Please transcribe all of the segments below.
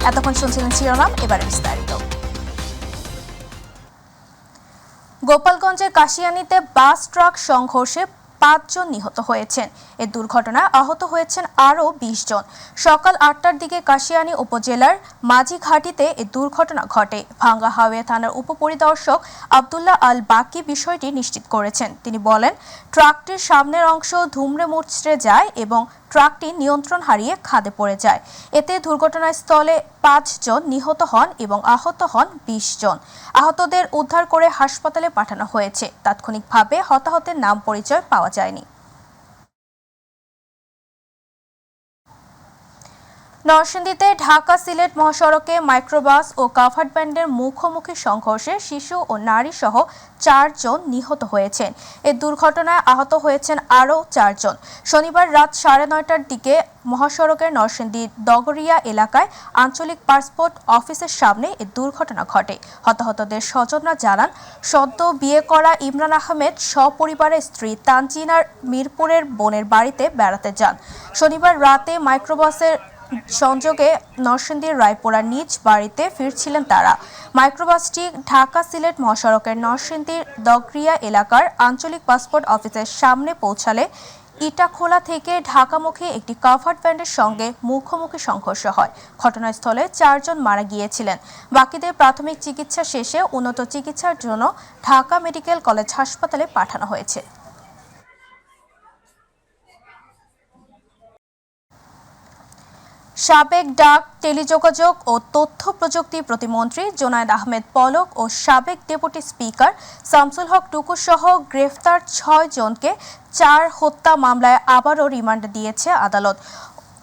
এতক্ষণ শুনছিলেন শিরোনাম, এবারে বিস্তারিত। গোপালগঞ্জের কাশিয়ানীতে বাস ট্রাক সংঘর্ষে ৫ জন নিহত হয়েছেন। এ দুর্ঘটনায় আহত হয়েছেন আরও ২০ জন। সকাল ৮টার দিকে কাশিয়ানী উপজেলার মাঝিঘাটিতে এ দুর্ঘটনা ঘটে। ভাঙ্গা হাওয়া থানার উপপরিদর্শক আব্দুল্লাহ আল বাকি বিষয়টি নিশ্চিত করেছেন। তিনি বলেন, ট্রাকটির সামনের অংশ ধুমড়ে মুচড়ে যায় এবং ট্রাকটি নিয়ন্ত্রণ হারিয়ে খাদে পড়ে যায়। এতে দুর্ঘটনাস্থলে ৫ জন নিহত হন এবং আহত হন ২০ জন। আহতদের উদ্ধার করে হাসপাতালে পাঠানো হয়েছে। তাৎক্ষণিকভাবে হতাহতের নাম পরিচয় পাওয়া যায়নি। নরসিংদীতে ঢাকা সিলেট মহাসড়কে মাইক্রোবাস ও কাভার্ড ভ্যানের মুখোমুখি সংঘর্ষে শিশু ও নারী সহ ৪ জন নিহত হয়েছেন। এ দুর্ঘটনায় আহত হয়েছেন আরও ৪ জন। শনিবার রাত ৯:৩০টার দিকে মহাসড়কের নরসিংদী ডগরিয়া এলাকায় আঞ্চলিক পাসপোর্ট অফিসের সামনে এ দুর্ঘটনা ঘটে। হতাহতদের স্বজনরা জানান, সদ্য বিয়ে করা ইমরান আহমেদ সপরিবারের স্ত্রী তানজিনার মিরপুরের বোনের বাড়িতে বেড়াতে যান। শনিবার রাতে মাইক্রোবাসের সংযোগে নরসিংদীর রায়পুরা নিজ বাড়িতে ফিরছিলেন তারা। মাইক্রোবাসটি ঢাকা সিলেট মহাসড়কের নরসিংদীর ডগরিয়া এলাকার আঞ্চলিক পাসপোর্ট অফিসের সামনে পৌঁছালে ইটাখোলা থেকে ঢাকামুখী একটি কাভার্ড ভ্যানের সঙ্গে মুখোমুখি সংঘর্ষ হয়। ঘটনাস্থলে ৪ জন মারা গিয়েছিলেন। বাকিদের প্রাথমিক চিকিৎসা শেষে উন্নত চিকিৎসার জন্য ঢাকা মেডিকেল কলেজ হাসপাতালে পাঠানো হয়েছে। সাবেক ডাক, টেলিযোগাযোগ ও তথ্য প্রযুক্তি প্রতিমন্ত্রী জোনায়েদ আহমেদ পলক ও সাবেক ডেপুটি স্পিকার শামসুল হক টুকু সহ গ্রেফতার ৬ জনকে ৪ হত্যা মামলায় আবারও রিমান্ডে দিয়েছে আদালত।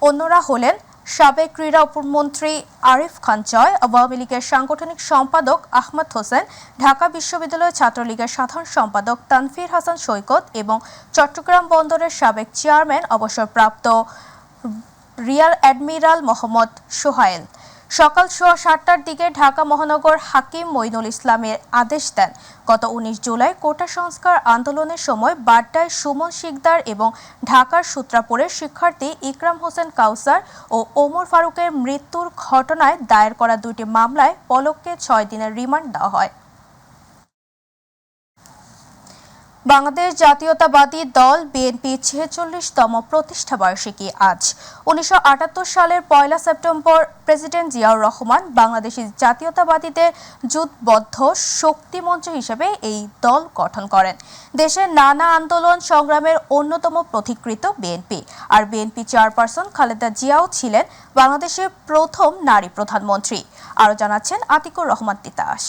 অন্যরা হলেন সাবেক ক্রীড়া উপমন্ত্রী আরিফ খান জয়, আওয়ামী লীগের সাংগঠনিক সম্পাদক আহমদ হোসেন, ঢাকা বিশ্ববিদ্যালয় ছাত্রলীগের সাধারণ সম্পাদক তানফির হাসান সৈকত এবং চট্টগ্রাম বন্দরের সাবেক চেয়ারম্যান অবসরপ্রাপ্ত রিয়ার অ্যাডমিরাল মোহাম্মদ সোহায়েল। সকাল ৭:৩০টার দিকে ঢাকা মহানগর হাকিম মঈনুল ইসলামের আদেশ দেন, গত ১৯ জুলাই কোটা সংস্কার আন্দোলনের সময় বাড্ডায় সুমন শিকদার এবং ঢাকার সূত্রাপুরের শিক্ষার্থী ইকরাম হোসেন কাউসার ও ওমর ফারুকের মৃত্যুর ঘটনায় দায়ের করা ২টি মামলায় পলককে ৬ দিনের রিমান্ড দেওয়া হয়। বাংলাদেশ জাতীয়তাবাদী দল বিএনপি ৪৬তম প্রতিষ্ঠা বার্ষিকী আজ। ১৯৭৮ সালের ১ সেপ্টেম্বর প্রেসিডেন্ট জিয়াউর রহমান বাংলাদেশি জাতীয়তাবাদীদের জোটবদ্ধ শক্তি মঞ্চ হিসেবে এই দল গঠন করেন। দেশের নানা আন্দোলন সংগ্রামের অন্যতম পথিকৃৎ বিএনপি। আর বিএনপি চেয়ারপারসন খালেদা জিয়াও ছিলেন বাংলাদেশের প্রথম নারী প্রধানমন্ত্রী। আরও জানাচ্ছেন আতিকুর রহমান তিতাস।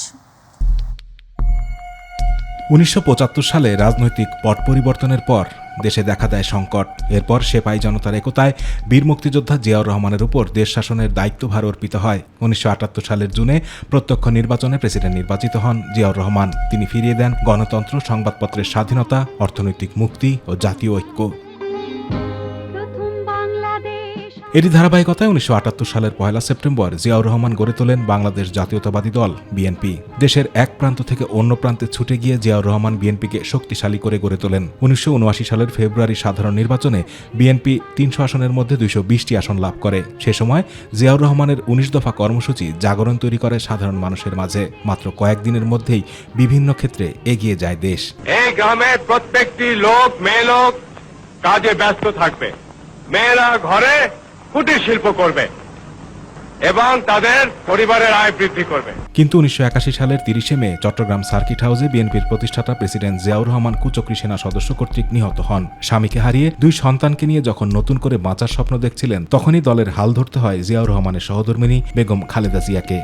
১৯৭৫ সালে রাজনৈতিক পট পরিবর্তনের পর দেশে দেখা দেয় সংকট। এরপর সেপাই জনতার একতায় বীর মুক্তিযোদ্ধা জিয়াউর রহমানের উপর দেশ শাসনের দায়িত্বভার অর্পিত হয়। ১৯৭৮ সালের জুনে প্রত্যক্ষ নির্বাচনে প্রেসিডেন্ট নির্বাচিত হন জিয়াউর রহমান। তিনি ফিরিয়ে দেন গণতন্ত্র, সংবাদপত্রের স্বাধীনতা, অর্থনৈতিক মুক্তি ও জাতীয় ঐক্য। এরই ধারাবাহিকতায় ১৯৭৮ সালের ১ সেপ্টেম্বর জিয়াউর রহমান গড়ে তোলেন বাংলাদেশ জাতীয়তাবাদী দল বিএনপি। দেশের এক প্রান্ত থেকে অন্য প্রান্তে ছুটে গিয়ে জিয়াউর রহমান বিএনপিকে শক্তিশালী করে গড়ে তোলেন। ১৯৭৯ সালের ফেব্রুয়ারি সাধারণ নির্বাচনে বিএনপি ৩০০ আসনের মধ্যে ২২০টি আসন লাভ করে। সে সময় জিয়াউর রহমানের ১৯ দফা কর্মসূচি জাগরণ তৈরি করে সাধারণ মানুষের মাঝে। মাত্র কয়েকদিনের মধ্যেই বিভিন্ন ক্ষেত্রে এগিয়ে যায় দেশ। এই গ্রামের প্রত্যেকটি লোক, মেয়ে লোক কাজে ব্যস্ত থাকবে। মেয়েরা ঘরে কুটির শিল্প করবে এবং তাদের পরিবারের আয় বৃদ্ধি করবে। কিন্তু ১৯৮১ সালের ৩০ মে চট্টগ্রাম সার্কিট হাউসে বিএনপির প্রতিষ্ঠাতা প্রেসিডেন্ট জিয়াউর রহমান কুচক্রী সেনা সদস্য কর্তৃক নিহত হন। স্বামীকে হারিয়ে ২ সন্তানকে নিয়ে যখন নতুন করে বাঁচার স্বপ্ন দেখছিলেন, তখনই দলের হাল ধরতে হয় জিয়াউর রহমানের সহধর্মিণী বেগম খালেদা জিয়াকে।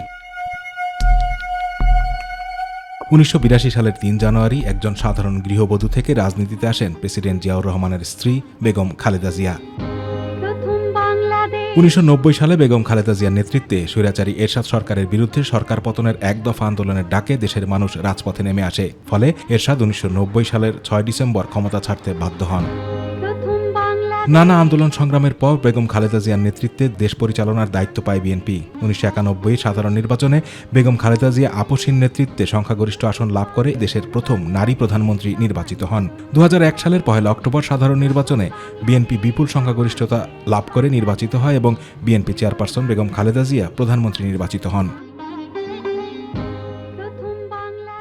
১৯৮২ সালের ৩ জানুয়ারি একজন সাধারণ গৃহবধূ থেকে রাজনীতিতে আসেন প্রেসিডেন্ট জিয়াউর রহমানের স্ত্রী বেগম খালেদা জিয়া। ১৯৯০ সালে বেগম খালেদা জিয়ার নেতৃত্বে স্বৈরাচারী এরশাদ সরকারের বিরুদ্ধে সরকার পতনের এক দফা আন্দোলনের ডাকে দেশের মানুষ রাজপথে নেমে আসে। ফলে এরশাদ ১৯৯০ সালের ৬ ডিসেম্বর ক্ষমতা ছাড়তে বাধ্য হন। নানা আন্দোলন সংগ্রামের পর বেগম খালেদা জিয়ার নেতৃত্বে দেশ পরিচালনার দায়িত্ব পায় বিএনপি। 1991 সাধারণ নির্বাচনে বেগম খালেদা জিয়া আপসহীন নেতৃত্বে সংখ্যাগরিষ্ঠ আসন লাভ করে দেশের প্রথম নারী প্রধানমন্ত্রী নির্বাচিত হন। 2001 সালের 1 অক্টোবর সাধারণ নির্বাচনে বিএনপি বিপুল সংখ্যাগরিষ্ঠতা লাভ করে নির্বাচিত হয় এবং বিএনপি চেয়ারপারসন বেগম খালেদা জিয়া প্রধানমন্ত্রী নির্বাচিত হন।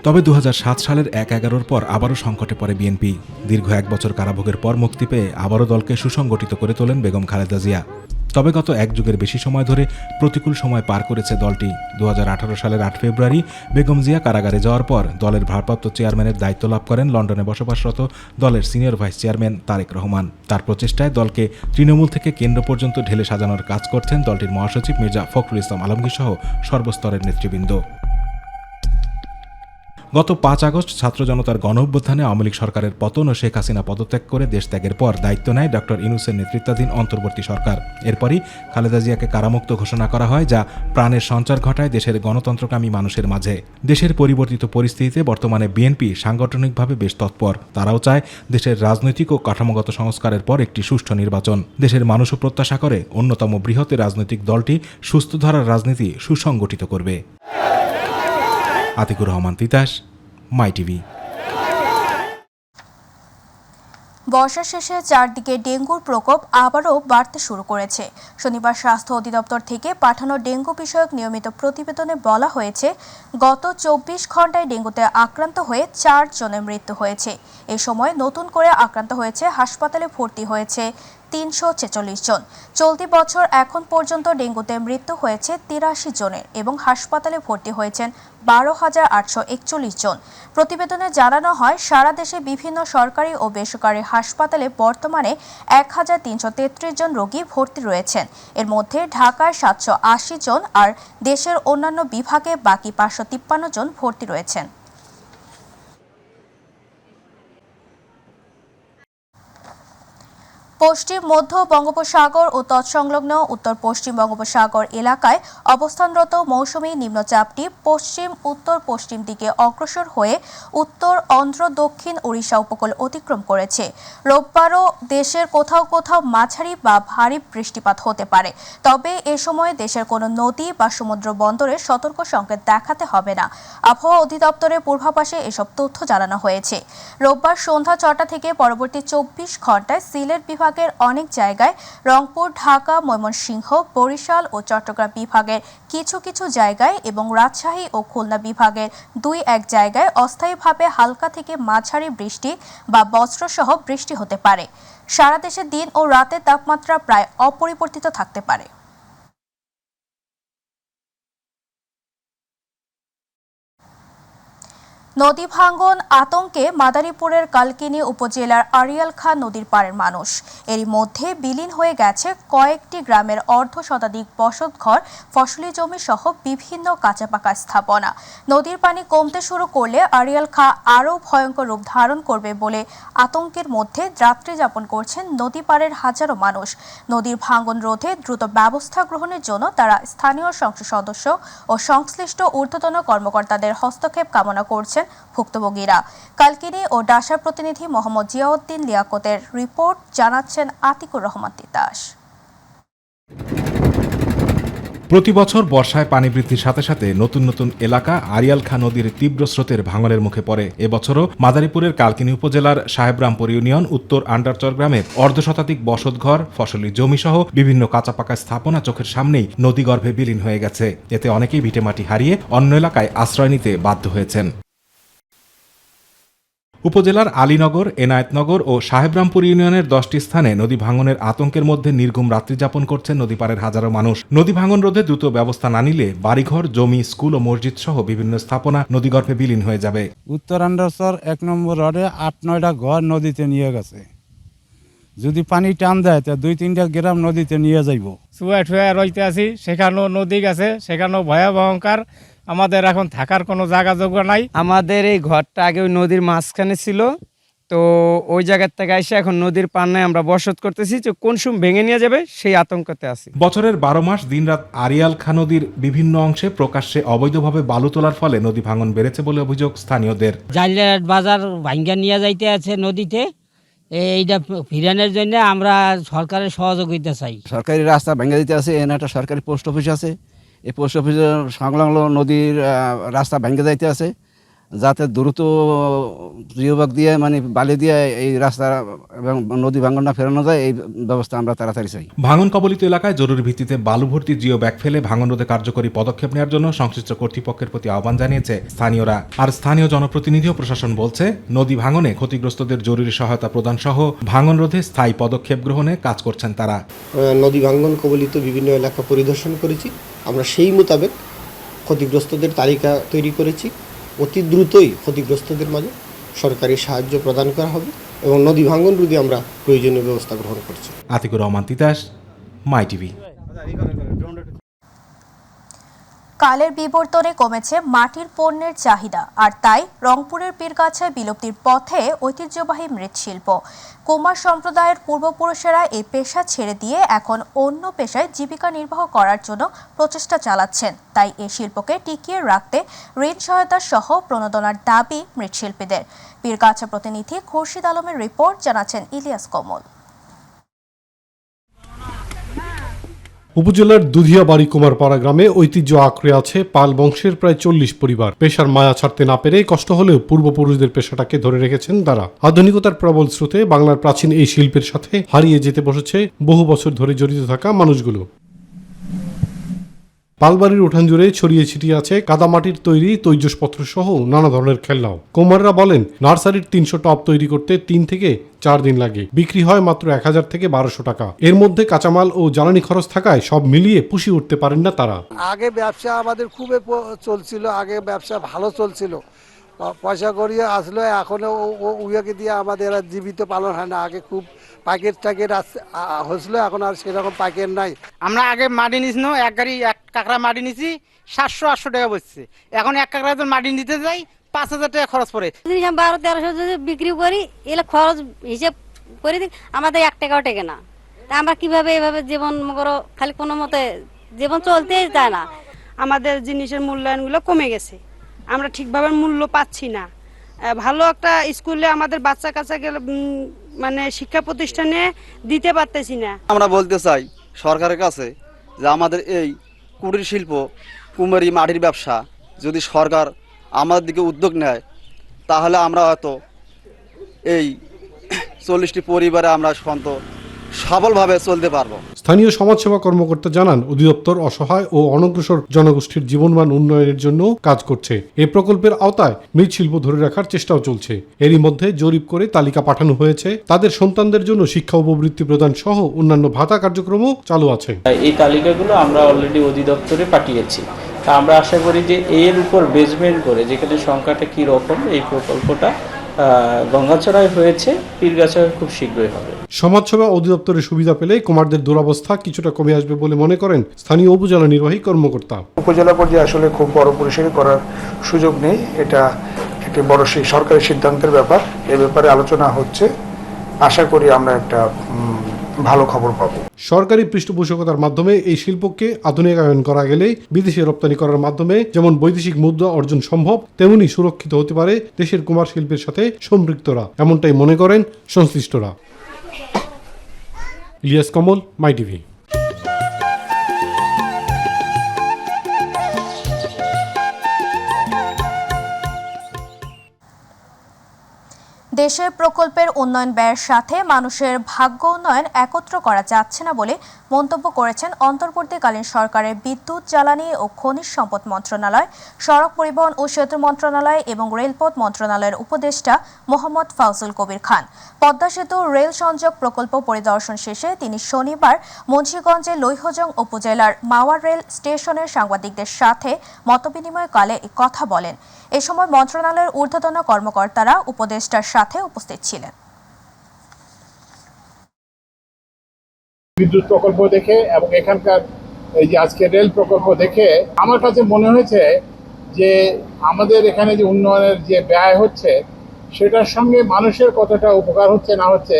তবে 2007 সালের 1/11 পর আবারও সংকটে পড়ে বিএনপি। দীর্ঘ 1 বছর কারাভোগের পর মুক্তি পেয়ে আবারও দলকে সুসংগঠিত করে তোলেন বেগম খালেদা জিয়া। তবে গত 1 যুগের বেশি সময় ধরে প্রতিকূল সময় পার করেছে দলটি। 2018 সালের 8 ফেব্রুয়ারি বেগম জিয়া কারাগারে যাওয়ার পর দলের ভারপ্রাপ্ত চেয়ারম্যানের দায়িত্ব লাভ করেন লন্ডনে বসবাসরত দলের senior vice chairman Tarique Rahman. তার প্রচেষ্টায় দলকে তৃণমূল থেকে কেন্দ্র পর্যন্ত ঢেলে সাজানোর কাজ করছেন দলটির মহাসচিব মির্জা ফখরুল ইসলাম আলমগীর সহ সর্বস্তরের নেতৃবৃন্দ। গত 5 আগস্ট ছাত্র জনতার গণঅভ্যুত্থানে আওয়ামী লীগ সরকারের পতন ও শেখ হাসিনা পদত্যাগ করে দেশ ত্যাগের পর দায়িত্ব নেয় ডক্টর ইউনূসের নেতৃত্বাধীন অন্তর্বর্তী সরকার। এরপরই খালেদা জিয়াকে কারামুক্ত ঘোষণা করা হয়, যা প্রাণের সঞ্চার ঘটায় দেশের গণতন্ত্রকামী মানুষের মাঝে। দেশের পরিবর্তিত পরিস্থিতিতে বর্তমানে বিএনপি সাংগঠনিকভাবে বেশ তৎপর। তারাও চায় দেশের রাজনৈতিক ও কাঠামোগত সংস্কারের পর একটি সুষ্ঠু নির্বাচন। দেশের মানুষও প্রত্যাশা করে অন্যতম বৃহৎ রাজনৈতিক দলটি সুস্থ ধারার রাজনীতি সুসংগঠিত করবে। আতিকুর রহমান তিতাস, মাই টিভি। বর্ষা শেষে চারদিকে ডেঙ্গুর প্রকোপ আবারও বাড়তে শুরু করেছে। শনিবার স্বাস্থ্য অধিদপ্তর থেকে পাঠানো ডেঙ্গু বিষয়ক নিয়মিত প্রতিবেদনে বলা হয়েছে, গত 24 ঘন্টায় ডেঙ্গুতে আক্রান্ত হয়ে 4 জনের মৃত্যু হয়েছে। এ সময় নতুন করে আক্রান্ত হয়েছে, হাসপাতালে ভর্তি হয়েছে 346 জন। চলতি বছর এখন পর্যন্ত ডেঙ্গুতে মৃত্যু হয়েছে 83 জনের এবং হাসপাতালে ভর্তি হয়েছেন 12,841 জন। প্রতিবেদনে জানানো হয়, সারা দেশে বিভিন্ন সরকারি ও বেসরকারি হাসপাতালে বর্তমানে 1,333 জন রোগী ভর্তি রয়েছেন। এর মধ্যে ঢাকায় 780 জন আর দেশের অন্যান্য বিভাগে বাকি 553 জন ভর্তি রয়েছেন। পশ্চিম মধ্য বঙ্গোপসাগর ও তৎসংলগ্ন উত্তর পশ্চিম বঙ্গোপসাগর এলাকায় অবস্থানরত মৌসুমী নিম্নচাপটি পশ্চিম উত্তর পশ্চিম দিকে অগ্রসর হয়ে উত্তর অন্ধ্র দক্ষিণ ওড়িশা উপকূল অতিক্রম করেছে। রোববারও দেশের কোথাও কোথাও মাঝারি বা ভারী বৃষ্টিপাত হতে পারে। তবে এ সময় দেশের কোনো নদী বা সমুদ্র বন্দরে সতর্ক সংকেত দেখাতে হবে না। আবহাওয়া অধিদপ্তরের পূর্বাভাসে এসব তথ্য জানানো হয়েছে। রোববার সন্ধ্যা 6টা থেকে পরবর্তী 24 ঘন্টায় সিলেট বিভাগের অনেক জায়গায়, রংপুর, ঢাকা, ময়মনসিংহ, বরিশাল ও চট্টগ্রাম বিভাগের কিছু কিছু জায়গায় এবং রাজশাহী ও খুলনা বিভাগের 2-1 জায়গায় অস্থায়ীভাবে হালকা থেকে মাঝারি বৃষ্টি বা বজ্রসহ বৃষ্টি হতে পারে। সারা দেশে দিন ও রাতের তাপমাত্রা প্রায় অপরিবর্তিত থাকতে পারে। নদী ভাঙ্গন আতঙ্কে মাদারীপুরের কালকিনি উপজেলার আড়িয়াল খাঁ নদীর পাড়ের মানুষ। এরই মধ্যে বিলীন হয়ে গেছে কয়েকটি গ্রামের অর্ধশতাধিক বসতঘর, ফসলি জমি সহ বিভিন্ন কাঁচাপাকা স্থাপনা। নদীর পানি কমতে শুরু করলে আড়িয়াল খাঁ আরও ভয়ঙ্কর রূপ ধারণ করবে বলে আতঙ্কের মধ্যে রাত্রি যাপন করছেন নদী পাড়ের হাজারো মানুষ। নদীর ভাঙ্গন রোধে দ্রুত ব্যবস্থা গ্রহণের জন্য তারা স্থানীয় সংসদ সদস্য ও সংশ্লিষ্ট ঊর্ধ্বতন কর্মকর্তাদের হস্তক্ষেপ কামনা করছেন ভুক্তভোগীরা। কালকিনি ও ডাসার প্রতিনিধি মোহাম্মদ জিয়াউদ্দিন লিয়াকতের রিপোর্ট, জানাচ্ছেন আতিকুর রহমান তিতাস। প্রতি বছর বর্ষায় পানি বৃদ্ধির সাথে সাথে নতুন নতুন এলাকা আড়িয়াল খাঁ নদীর তীব্র স্রোতের ভাঙনের মুখে পড়ে। এবছরও মাদারীপুরের কালকিনি উপজেলার সাহেবরামপুর ইউনিয়ন উত্তর আন্ডারচর গ্রামের অর্ধশতাধিক বসতঘর, ফসলি জমি সহ বিভিন্ন কাঁচাপাকা স্থাপনা চোখের সামনেই নদীগর্ভে বিলীন হয়ে গেছে। এতে অনেকেই ভিটেমাটি হারিয়ে অন্য এলাকায় আশ্রয় নিতে বাধ্য হয়েছেন। উপজেলার আলীনগর, এনায়েতনগর ও সাহেবরামপুর ইউনিয়নের 10টি স্থানে নদী ভাঙনের আতঙ্কের মধ্যে নির্ঘুম রাত্রি যাপন করছেন নদীপাড়ের হাজারো মানুষ। নদী ভাঙন রোধে দ্রুত ব্যবস্থা না নিলে বাড়িঘর, জমি, স্কুল ও মসজিদ সহ বিভিন্ন স্থাপনা নদীগর্ভে বিলীন হয়ে যাবে। উত্তর আন্ডারচর 1 নম্বর রোডে 8-9টা ঘর নদীতে নিয়ে গেছে। যদি পানি টান দেয় তা 2-3টা গ্রাম নদীতে নিয়ে যাইব। শুয়ে রইতে আছি, সেখানেও নদী গেছে, সেখানেও ভয়াবহকার। আমাদের এখন থাকার কোনো জায়গা যোগ্য নাই। আমাদের এই ঘরটা আগে ওই নদীর মাঝখানে ছিল, তো ওই জায়গার থেকে এসে এখন নদীর পাড়ে আমরা বসত করতেছি, যে কোন সময় ভেঙে নিয়ে যাবে সেই আতঙ্কতে আছি। বছরের 12 মাস দিনরাত আড়িয়াল খাঁ নদীর বিভিন্ন অংশে প্রকাশ্যে অবৈধভাবে বালু তোলার ফলে নদী ভাঙন বেড়েছে বলে অভিযোগ স্থানীয়দের। জাইলাট বাজার ভাঙ্গা নিয়ে যাইতে আছে নদীতে, এইটা ফিরানোর জন্য আমরা সরকারের সহযোগিতা চাই। সরকারি রাস্তা ভেঙে দিতে আছে, এখানে একটা সরকারি পোস্ট অফিস আছে, এই পোস্ট অফিসের সংলগ্ন নদীর রাস্তা ভেঙে যাইতে আছে, যাতে দ্রুত জিওবাগ দিয়ে মানে বালি দিয়ে এই রাস্তা এবং নদী ভাঙনটা ফেরানো যায়, এই ব্যবস্থা আমরা তাড়াতাড়ি চাই। ভাঙন কবলিত এলাকায় জরুরি ভিত্তিতে বালু ভর্তি জিও ব্যাগ ফেলে ভাঙন রোধে কার্যকরী পদক্ষেপ নেওয়ার জন্য সংশ্লিষ্ট কর্তৃপক্ষের প্রতি আহ্বান জানিয়েছে স্থানীয়রা। আর স্থানীয় জনপ্রতিনিধি ও প্রশাসন বলছে, নদী ভাঙনে ক্ষতিগ্রস্তদের জরুরি সহায়তা প্রদান সহ ভাঙন রোধে স্থায়ী পদক্ষেপ গ্রহণে কাজ করছেন তারা। নদী ভাঙন কবলিত বিভিন্ন এলাকা পরিদর্শন করেছি, আমরা সেই মোতাবেক ক্ষতিগ্রস্তদের তালিকা তৈরি করেছি। অতি দ্রুতই ক্ষতিগ্রস্তদের মাঝে সরকারি সাহায্য প্রদান করা হবে এবং নদী ভাঙন রোধে আমরা প্রয়োজনীয় ব্যবস্থা গ্রহণ করছি। আতিকুর রহমান তিতাস, মাই টিভি। কালের বিবর্তনে কমেছে মাটির পণ্যের চাহিদা, আর তাই রংপুরের পীরগাছায় বিলুপ্তির পথে ঐতিহ্যবাহী মৃৎশিল্প। কুমার সম্প্রদায়ের পূর্বপুরুষেরা এই পেশা ছেড়ে দিয়ে এখন অন্য পেশায় জীবিকা নির্বাহ করার জন্য প্রচেষ্টা চালাচ্ছেন। তাই এই শিল্পকে টিকিয়ে রাখতে ঋণ সহায়তা সহ প্রণোদনার দাবি মৃৎশিল্পীদের। পীরগাছা প্রতিনিধি খুরশিদ আলমের রিপোর্ট, জানাচ্ছেন ইলিয়াস কমল। উপজেলার দুধিয়াবাড়ি কুমারপাড়া গ্রামে ঐতিহ্য আঁকড়ে আছে পাল বংশের প্রায় 40 পরিবার। পেশার মায়া ছাড়তে না পেরে কষ্ট হলেও পূর্বপুরুষদের পেশাটাকে ধরে রেখেছেন তারা। আধুনিকতার প্রবল স্রোতে বাংলার প্রাচীন এই শিল্পের সাথে হারিয়ে যেতে বসেছে বহু বছর ধরে জড়িত থাকা মানুষগুলো। পালবাড়ির উঠান জুড়ে ছড়িয়ে ছিটিয়ে আছে কাদামাটির তৈরি তৈজসপত্র সহ নানা ধরনের খেলনাও। কুমাররা বলেন, নার্সারির 300 টব তৈরি করতে 3 থেকে 4 দিন লাগে, বিক্রি হয় মাত্র 1000 থেকে 1200 টাকা। এর মধ্যে কাঁচামাল ও জ্বালানি খরচ থাকায় সব মিলিয়ে পুষিয়ে উঠতে পারেন না তারা। আগে ব্যবসা আমাদের খুবই চলছিল, আগে ব্যবসা ভালো চলছিল, পয়সা করিয়ে আসলো। এখন উইয়াকে দিয়ে আমাদের আর জীবিত পালন হয় না। আগে খুব প্যাকেট ট্যাকেট হয়েছিল, এখন আর সেরকম প্যাকেট নাই। আমরা আগে মাটি নিছি, এক গাড়ি 1 কাকড়া মাটি নিছি 700-800 টাকা বসছে। এখন 1 কাকড়া মাটি নিতে যাই 5000 টাকা খরচ পড়ে। 1200-1300 যদি বিক্রি করি, এলে খরচ হিসেব করে দিই আমাদের 1 টাকাও টেকে না। তা আমরা কিভাবে এভাবে জীবন করো, খালি কোনো মতে জীবন চলতেই যায় না। আমাদের জিনিসের মূল্যায়নগুলো কমে গেছে, আমরা ঠিকভাবে মূল্য পাচ্ছি না। ভালো একটা স্কুলে আমাদের বাচ্চা কাচ্চা গেলে মানে শিক্ষা প্রতিষ্ঠানে দিতে পারতেছি না। আমরা বলতে চাই সরকারের কাছে যে আমাদের এই কুটির শিল্প, কুমারী মাটির ব্যবসা যদি সরকার আমাদের দিকে উদ্যোগ নেয়, তাহলে আমরা হয়তো এই 40টি পরিবারে আমরা সফলভাবে চলতে পারবো। স্থানীয় সমাজসেবা কর্মকর্তা জানান, অধিদপ্তর অসহায় ও অনগ্রসর জনগোষ্ঠীর জীবনমান উন্নয়নের জন্য কাজ করছে। এই প্রকল্পের আওতায় মৃৎশিল্প ধরে রাখার চেষ্টাও চলছে। এরই মধ্যে জরিপ করে তালিকা পাঠানো হয়েছে। তাদের সন্তানদের জন্য শিক্ষা ও প্রবৃত্তি প্রদান সহ অন্যান্য ভাতা কার্যক্রমও চালু আছে। এই তালিকাগুলো আমরা অলরেডি অধিদপ্তরে পাঠিয়েছি। তা আমরা আশা করি যে এর উপর বেসমেন্ট করে যেখানে সংখ্যাটা কি রকম, এই প্রকল্পটা গঙ্গাচড়ায় হয়েছে, পীরগাছায় খুব শীঘ্রই হবে। সমাজসেবা অধিদপ্তরের সুবিধা পেলে কুমারদের দুরবস্থা কিছুটা কমে আসবে বলে মনে করেন স্থানীয় উপজেলা নির্বাহী কর্মকর্তা। উপজেলা পর্যায়ে আসলে খুব বড় পরিসরে করার সুযোগ নেই, এটা একটি বড় সরকারি সিদ্ধান্তের ব্যাপার। এ ব্যাপারে আলোচনা হচ্ছে, আশা করি আমরা একটা ভালো খবর পাবো। সরকারি পৃষ্ঠপোষকতার মাধ্যমে এই শিল্পকে আধুনিকায়ন করা গেলে বিদেশে রপ্তানি করার মাধ্যমে যেমন বৈদেশিক মুদ্রা অর্জন সম্ভব, তেমনি সুরক্ষিত হতে পারে দেশের কুমার শিল্পের সাথে সম্পৃক্তরা, এমনটাই মনে করেন সংশ্লিষ্টরা। ইলিয়াস কমল, মাই টিভি। দেশের প্রকল্পের উন্নয়ন ব্যয়ের সাথে মানুষের ভাগ্য উন্নয়ন একত্র করা যাচ্ছে না বলে মন্তব্য করেছেন অন্তর্বর্তীকালীন সরকারের বিদ্যুৎ, জ্বালানি ও খনিজ সম্পদ মন্ত্রণালয়, সড়ক পরিবহন ও সেতু মন্ত্রণালয় এবং রেলপথ মন্ত্রণালয়ের উপদেষ্টা মোহাম্মদ ফাউজুল কবির খান। পদ্মা সেতু রেল সংযোগ প্রকল্প পরিদর্শন শেষে তিনি শনিবার মুন্সিগঞ্জের লৌহজং উপজেলার মাওয়া রেল স্টেশনের সাংবাদিকদের সাথে মতবিনিময়কালে কথা বলেন। এ সময় মন্ত্রণালয়ের ঊর্ধ্বতন কর্মকর্তারা উপদেষ্টার সাথে উপস্থিত ছিলেন। বিদ্যুৎ প্রকল্প দেখে এবং এখানকার এই যে আজকে রেল প্রকল্প দেখে আমার কাছে মনে হয়েছে যে আমাদের এখানে যে উন্নয়নের যে ব্যয় হচ্ছে সেটার সঙ্গে মানুষের কতটা উপকার হচ্ছে না হচ্ছে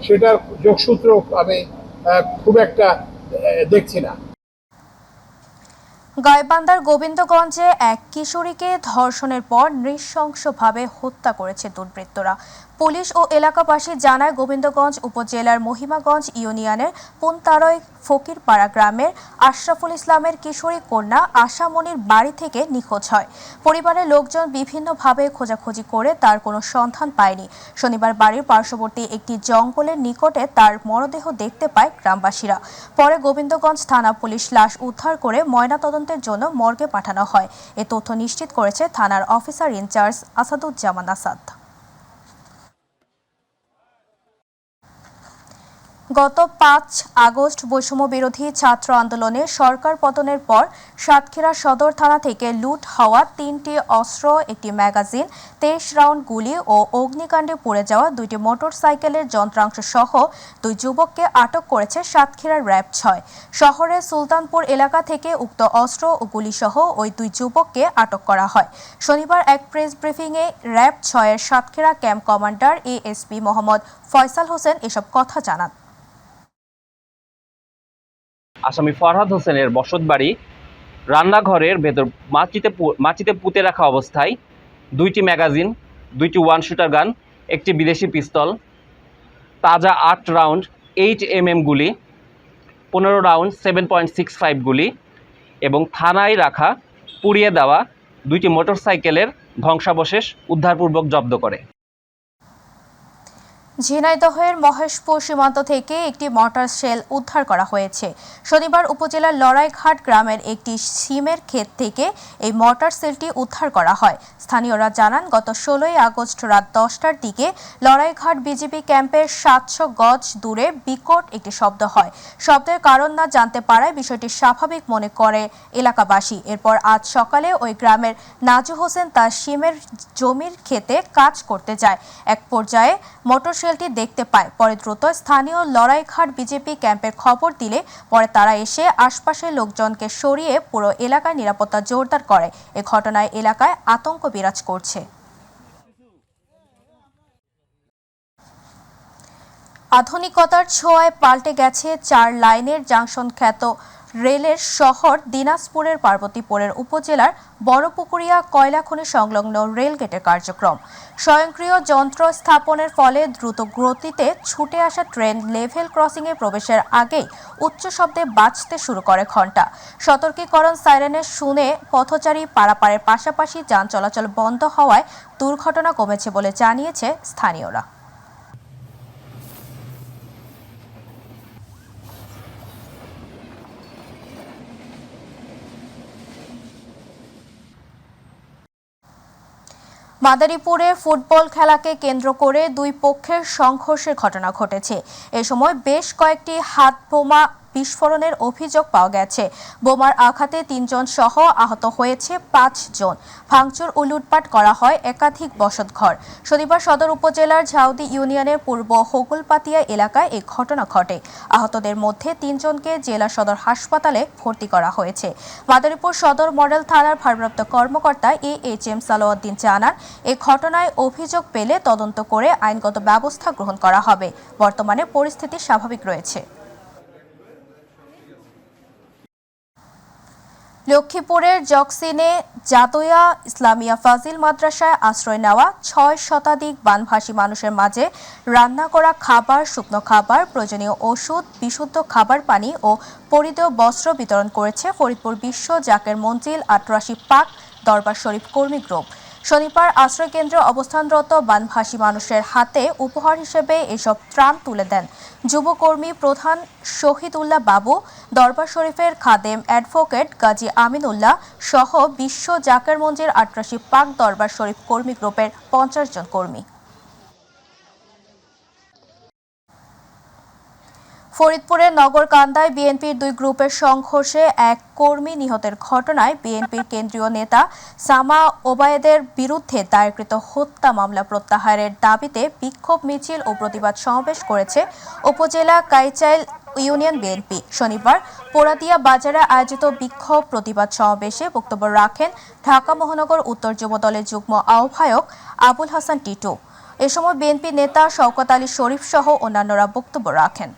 সেটার যোগসূত্র আমি খুব একটা দেখছি না। গাইবান্ধার গোবিন্দগঞ্জে এক কিশোরীকে ধর্ষণের পর নৃশংসভাবে হত্যা করেছে দুর্বৃত্তরা। পুলিশ ও এলাকাবাসী জানায় গোবিন্দগঞ্জ উপজেলার মহিমাগঞ্জ ইউনিয়নের পুনতারই ফকিরপাড়া গ্রামের আশরাফুল ইসলামের কিশোরী কন্যা আশামনির বাড়ি থেকে নিখোঁজ হয়। পরিবারের লোকজন বিভিন্নভাবে খোঁজাখুঁজি করে তার কোনো সন্ধান পায়নি। শনিবার বাড়ির পার্শ্ববর্তী একটি জঙ্গলের নিকটে তার মরদেহ দেখতে পায় গ্রামবাসীরা। পরে গোবিন্দগঞ্জ থানা পুলিশ লাশ উদ্ধার করে ময়নাতদন্তের জন্য মর্গে পাঠানো হয়। এ তথ্য নিশ্চিত করেছে থানার অফিসার ইনচার্জ আসাদুজ্জামান আসাদ। গত ৫ আগস্ট বৈষম্য বিরোধী ছাত্র আন্দোলনে সরকার পতনের পর সাতক্ষীরা সদর থানা থেকে লুট হওয়া ৩টি অস্ত্র, একটি ম্যাগাজিন, ২৩ রাউন্ড গুলি ও অগ্নিকাণ্ডে পুড়ে যাওয়া ২টি মোটরসাইকেলের যন্ত্রাংশ সহ ২ যুবককে আটক করেছে সাতক্ষীরার র্যাব ৬। শহরের সুলতানপুর এলাকা থেকে উক্ত অস্ত্র ও গুলিসহ ওই ২ যুবককে আটক করা হয়। শনিবার এক প্রেস ব্রিফিংয়ে র্যাব ৬-এর Satkhira camp commander ASP Mohammad Faisal Hossain এসব কথা জানান। আসামি ফরহাদ হোসেনের বসতবাড়ি রান্নাঘরের ভেতর মাটিতে পুঁতে রাখা অবস্থায় ২টি ম্যাগাজিন, ২টি ওয়ান শুটার গান, একটি বিদেশি পিস্তল, তাজা ৮ রাউন্ড 8mm গুলি, ১৫ রাউন্ড 7.65 গুলি এবং থানায় রাখা পুড়িয়ে দেওয়া ২টি মোটরসাইকেলের ধ্বংসাবশেষ উদ্ধারপূর্বক জব্দ করে। ঝিনাইদহের মহেশপুর সীমান্ত থেকে একটি মর্টার শেল উদ্ধার করা হয়েছে। শনিবার উপজেলার লড়াইঘাট গ্রামের একটি সিমের ক্ষেত থেকে এই মর্টার শেলটি উদ্ধার করা হয়। স্থানীয়রা জানান, গত ১৬ই আগস্ট রাত ১০টার দিকে লড়াইঘাট বিজিবি ক্যাম্পের ৭০০ গজ দূরে বিকট একটি শব্দ হয়। শব্দের কারণ না জানতে পারায় বিষয়টি স্বাভাবিক মনে করে এলাকাবাসী। এরপর আজ সকালে ওই গ্রামের নাজু হোসেন তার সিমের জমির ক্ষেতে কাজ করতে যায়। এক পর্যায়ে মোটর শেলটি দেখতে পায়। পরে দ্রুত স্থানীয় লড়াইঘাট বিজেপি ক্যাম্পের খবর দিলে পরে তারা এসে আশপাশের লোকজনকে সরিয়ে পুরো এলাকায় নিরাপত্তা জোরদার করে। এ ঘটনায় এলাকায় আতঙ্ক বিরাজ করছে। আধুনিকতার ছোঁয়ায় পাল্টে গেছে ৪ লাইনের জাংশন খ্যাত রেলের শহর দিনাজপুরের পার্বতীপুরের উপজেলার বড়পুকুরিয়া কয়লা খনি সংলগ্ন রেলগেটের কার্যক্রম। স্বয়ংক্রিয় যন্ত্র স্থাপনের ফলে দ্রুত গতিতে ছুটে আসা ট্রেন লেভেল ক্রসিংয়ে প্রবেশের আগেই উচ্চ শব্দে বাজতে শুরু করে ঘণ্টা। সতর্কীকরণ সাইরেনের শুনে পথচারী পারাপারের পাশাপাশি যান চলাচল বন্ধ হওয়ায় দুর্ঘটনা কমেছে বলে জানিয়েছে স্থানীয়রা। মাদারীপুরে ফুটবল খেলাকে কেন্দ্র করে ২ পক্ষের সংঘর্ষের ঘটনা ঘটেছে। এ সময় বেশ কয়েকটি হাত বোমা বিস্ফোরণের অভিযোগ পাওয়া গেছে। বোমার আঘাতে ৩ জন সহ আহত হয়েছে ৫ জন। ভাঙচুর ও লুটপাট করা হয় একাধিক বসতঘর। শনিবার সদর উপজেলার ঝাউদি ইউনিয়নের পূর্ব হোগলপাতিয়া এলাকায় এই ঘটনা ঘটে। আহতদের মধ্যে ৩ জনকে জেলা সদর হাসপাতালে ভর্তি করা হয়েছে। মাদারীপুর সদর মডেল থানার ভারপ্রাপ্ত কর্মকর্তা AHM সালাউদ্দিন জানান, এই ঘটনায় অভিযোগ পেলে তদন্ত করে আইনগত ব্যবস্থা গ্রহণ করা হবে। বর্তমানে পরিস্থিতি স্বাভাবিক রয়েছে। লক্ষ্মীপুরের জকসিনে জাতোয়া ইসলামিয়া ফাজিল মাদ্রাসায় আশ্রয় নেওয়া ৬ শতাধিক বানভাসী মানুষের মাঝে রান্না করা খাবার, শুকনো খাবার, প্রয়োজনীয় ওষুধ, বিশুদ্ধ খাবার পানি ও পরিধেয় বস্ত্র বিতরণ করেছে ফরিদপুর বিশ্ব জাকের মঞ্জিল ৮৮ পাক দরবার শরীফ কর্মী গ্রুপ। শনিবার আশ্রয়কেন্দ্রে অবস্থানরত বানভাসী মানুষের হাতে উপহার হিসেবে এসব ত্রাণ তুলে দেন যুবকর্মী প্রধান শহীদুল্লাহ বাবু, দরবার শরীফের খাদেম অ্যাডভোকেট গাজী আমিনুল্লাহ সহ বিশ্ব জাকের মঞ্জিল ৮৮ পাক দরবার শরীফ কর্মী গ্রুপের ৫০ জন কর্মী। ফরিদপুরের নগরকান্দায় বিএনপির ২ গ্রুপের সংঘর্ষে এক কর্মী নিহতের ঘটনায় বিএনপির কেন্দ্রীয় নেতা সামা ওবায়েদের বিরুদ্ধে দায়েরকৃত হত্যা মামলা প্রত্যাহারের দাবিতে বিক্ষোভ মিছিল ও প্রতিবাদ সমাবেশ করেছে উপজেলা কাইচাইল ইউনিয়ন বিএনপি। শনিবার পোড়াদিয়া বাজারে আয়োজিত বিক্ষোভ প্রতিবাদ সমাবেশে বক্তব্য রাখেন ঢাকা মহানগর উত্তর যুব দলের যুগ্ম আহ্বায়ক আবুল হাসান টিটু। এ সময় বিএনপি নেতা শওকত আলী শরীফ সহ অন্যান্যরা বক্তব্য রাখেন।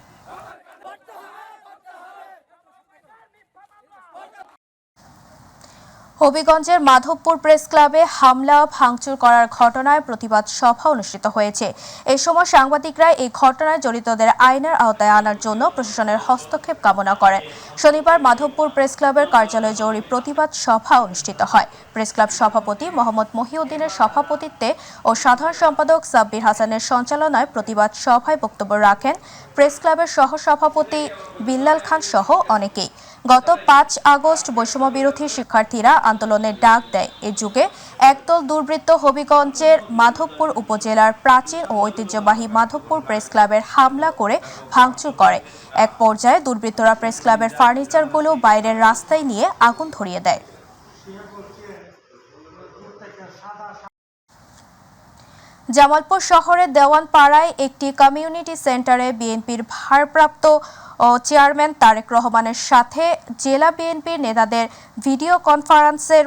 হবিগঞ্জের মাধবপুর প্রেস ক্লাবে হামলা ভাঙচুর করার ঘটনায় প্রতিবাদ সভা অনুষ্ঠিত হয়েছে। এ সময় সাংবাদিকরা এই ঘটনায় জড়িতদের আইনের আওতায় আনার জন্য প্রশাসনের হস্তক্ষেপ কামনা করেন। শনিবার মাধবপুর প্রেস ক্লাবের কার্যালয়ে জরুরি প্রতিবাদ সভা অনুষ্ঠিত হয়। প্রেস ক্লাব সভাপতি মোহাম্মদ মহিউদ্দিনের সভাপতিত্বে ও সাধারণ সম্পাদক সাব্বির হাসানের সঞ্চালনায় প্রতিবাদ সভায় বক্তব্য রাখেন প্রেস ক্লাবের সহসভাপতি বিল্লাল খান সহ অনেকেই। গত ৫ আগস্ট বৈষম্য বিরোধী শিক্ষার্থীরা আন্দোলনের ডাক দেয়। এ যুগে একদল দুর্বৃত্ত হবিগঞ্জের মাধবপুর উপজেলার প্রাচীন ও ঐতিহ্যবাহী মাধবপুর প্রেস ক্লাবের হামলা করে ভাঙচুর করে। এক পর্যায়ে দুর্বৃত্তরা প্রেস ক্লাবের ফার্নিচারগুলো বাইরের রাস্তায় নিয়ে আগুন ধরিয়ে দেয়। জামালপুর শহরের দেওয়ানপাড়ায় একটি কমিউনিটি সেন্টারে বিএনপির ভারপ্রাপ্ত চেয়ারম্যান তারেক রহমানের সাথে জেলা বিএনপির নেতাদের ভিডিও কনফারেন্সের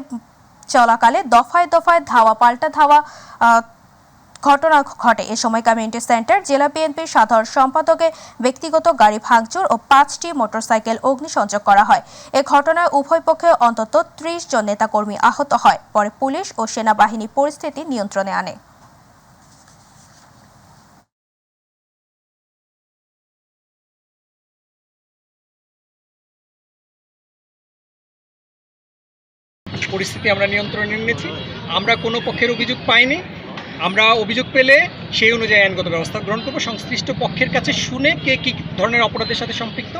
চলাকালে দফায় দফায় ধাওয়া পাল্টা ধাওয়া ঘটনা ঘটে। এ সময় কমিউনিটি সেন্টার জেলা বিএনপির সাধারণ সম্পাদকের ব্যক্তিগত গাড়ি ভাঙচুর ও ৫টি মোটরসাইকেল অগ্নিসংযোগ করা হয়। এ ঘটনায় উভয় পক্ষে অন্তত ৩০ জন নেতাকর্মী আহত হয়। পরে পুলিশ ও সেনাবাহিনী পরিস্থিতি নিয়ন্ত্রণে আনে। পরিস্থিতি আমরা নিয়ন্ত্রণে এনেছি। আমরা কোনো পক্ষের অভিযোগ পাইনি। আমরা অভিযোগ পেলে সেই অনুযায়ী আইনগত ব্যবস্থা গ্রহণ করব। সংশ্লিষ্ট পক্ষের কাছে শুনে কে কী ধরনের অপরাধের সাথে সম্পৃক্ত,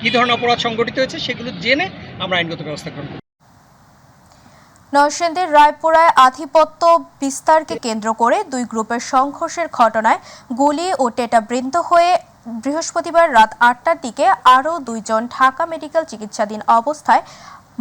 কী ধরনের অপরাধ সংগঠিত হয়েছে সেগুলো জেনে আমরা আইনগত ব্যবস্থা গ্রহণ করব। নরসিংদীর রায়পুরায় আধিপত্য বিস্তারকে কেন্দ্র করে দুই গ্রুপের সংঘর্ষের ঘটনায় গুলি ও টেটাবৃন্দ হয়ে বৃহস্পতিবার রাত ৮টার দিকে আরও ২ জন ঢাকা মেডিকেল চিকিৎসাধীন অবস্থায়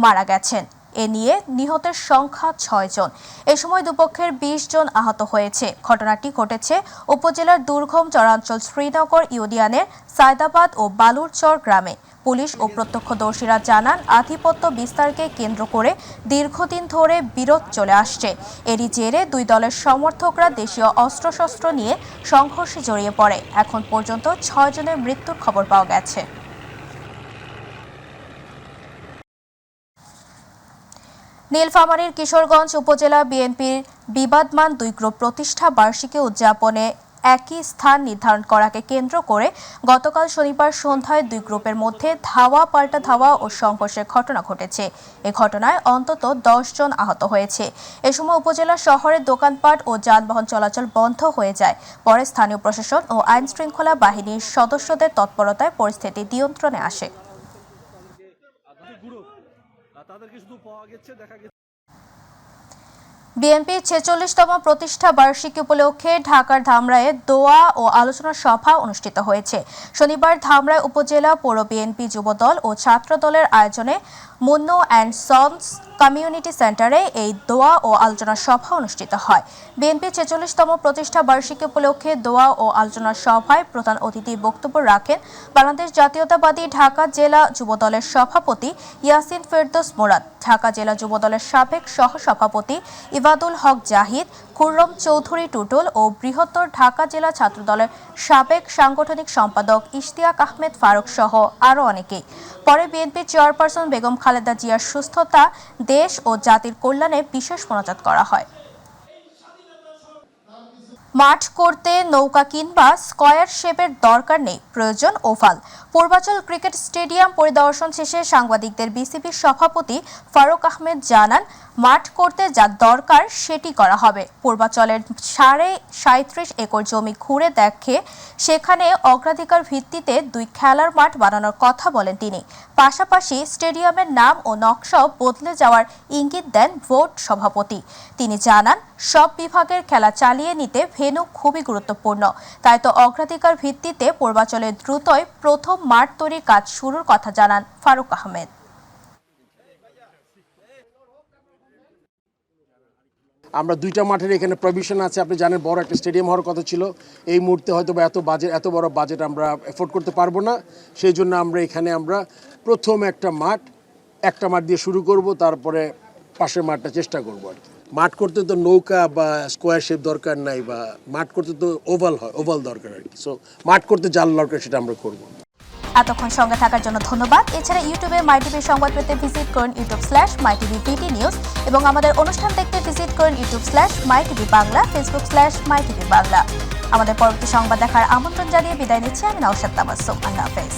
মারা গেছেন। এ নিয়ে নিহতের সংখ্যা ৬ জন। এ সময় দুপক্ষের ২০ জন আহত হয়েছে। ঘটনাটি ঘটেছে উপজেলার দুর্গম চরাঞ্চল শ্রীনগর ইউনিয়নের সায়দাবাদ ও বালুরচর গ্রামে। পুলিশ ও প্রত্যক্ষদর্শীরা জানান, আধিপত্য বিস্তারকে কেন্দ্র করে দীর্ঘদিন ধরে বিরোধ চলে আসছে। এরই জেরে দুই দলের সমর্থকরা দেশীয় অস্ত্রশস্ত্র নিয়ে সংঘর্ষে জড়িয়ে পড়ে। এখন পর্যন্ত ৬ জনের মৃত্যুর খবর পাওয়া গেছে। নীলফামারীর কিশোরগঞ্জ উপজেলা বিএনপির বিবাদমান দুই গ্রুপ প্রতিষ্ঠা বার্ষিকী উদযাপনে একই স্থান নির্ধারণ করাকে কেন্দ্র করে গতকাল শনিবার সন্ধ্যায় দুই গ্রুপের মধ্যে ধাওয়া পাল্টা ধাওয়া ও সংঘর্ষের ঘটনা ঘটেছে। এ ঘটনায় অন্তত ১০ জন আহত হয়েছে। এ সময় উপজেলা শহরের দোকানপাট ও যানবাহন চলাচল বন্ধ হয়ে যায়। পরে স্থানীয় প্রশাসন ও আইন শৃঙ্খলা বাহিনীর সদস্যদের তৎপরতায় পরিস্থিতি নিয়ন্ত্রণে আসে। বিএনপির ৪৬তম প্রতিষ্ঠা বার্ষিকী উপলক্ষে ঢাকার ধামরায়ে দোয়া ও আলোচনা সভা অনুষ্ঠিত হয়েছে। শনিবার ধামরাই উপজেলা পৌর বিএনপি যুবদল ও ছাত্র দলের আয়োজনে মুন্নু অ্যান্ড সন্স কমিউনিটি সেন্টারে এই দোয়া ও আলোচনা সভা অনুষ্ঠিত হয়। বিএনপির ৪৬তম প্রতিষ্ঠা বার্ষিকী উপলক্ষে দোয়া ও আলোচনা সভায় প্রধান অতিথি বক্তব্য রাখেন বাংলাদেশ জাতীয়তাবাদী ঢাকা জেলা যুবদলের সভাপতি ইয়াসিন ফেরদৌস মুরাদ, ঢাকা জেলা যুবদলের সাবেক সহসভাপতি ইবাদুল হক জাহিদ, খুররম চৌধুরী টুটুল ও বৃহত্তর ঢাকা জেলা ছাত্রদলের সাবেক সাংগঠনিক সম্পাদক ইশতিয়াক আহমেদ ফারুক সহ আরও অনেকেই। পরে বিএনপির চেয়ারপারসন বেগম খালেদা জিয়ার সুস্থতা, দেশ ও জাতির কল্যাণে বিশেষ মোনাজাত করা হয়। মাঠ করতে নৌকা কিংবা স্কয়ার শেপের দরকার নেই, প্রয়োজন ওভাল। পূর্বাচল ক্রিকেট স্টেডিয়াম পরিদর্শন শেষে সাংবাদিকদের বিসিবির সভাপতি ফারুক আহমেদ জানান, মাঠ করতে যা দরকার সেটি করা হবে। পূর্বাচলের ৩৭.৫ একর জমি ঘুরে দেখে সেখানে অগ্রাধিকার ভিত্তিতে ২ খেলার মাঠ বানানোর কথা বলেন তিনি। পাশাপাশি স্টেডিয়ামের নাম ও নকশাও বদলে যাওয়ার ইঙ্গিত দেন বোর্ড সভাপতি। তিনি জানান, সব বিভাগের খেলা চালিয়ে নিতে ভেন্যু খুবই গুরুত্বপূর্ণ। তাই তো অগ্রাধিকার ভিত্তিতে পূর্বাচলে দ্রুতই প্রথম মাঠ তৈরির কাজ শুরুর কথা জানান ফারুক আহমেদ। আমরা 2টা মাঠের এখানে প্রভিশন আছে। আপনি জানেন বড় একটা স্টেডিয়াম হওয়ার কথা ছিল। এই মুহূর্তে হয়তো এত বড় বাজেট আমরা এফোর্ড করতে পারবো না। সেই জন্য আমরা এখানে প্রথম একটা মাঠ দিয়ে শুরু করব, তারপরে পাশের মাঠটা চেষ্টা করবো আর কি। মাঠ করতে তো নৌকা বা স্কোয়ার শেপ দরকার নাই, বা মাঠ করতে তো ওভাল দরকার আর কি। সো মাঠ করতে জাল দরকার, সেটা আমরা করবো। এতক্ষণ সঙ্গে থাকার জন্য ধন্যবাদ। এছাড়া ইউটিউবে মাই টিভির সংবাদ পেতে ভিজিট করুন youtube/mytvpt নিউজ এবং আমাদের অনুষ্ঠান দেখতে ভিজিট করুন youtube/mytvbangla, facebook/mytvbangla। আমাদের পরবর্তী সংবাদ দেখার আমন্ত্রণ জানিয়ে বিদায় নিচ্ছি আমি নওশাদ তাবাসসুম। আল্লাহ হাফেজ।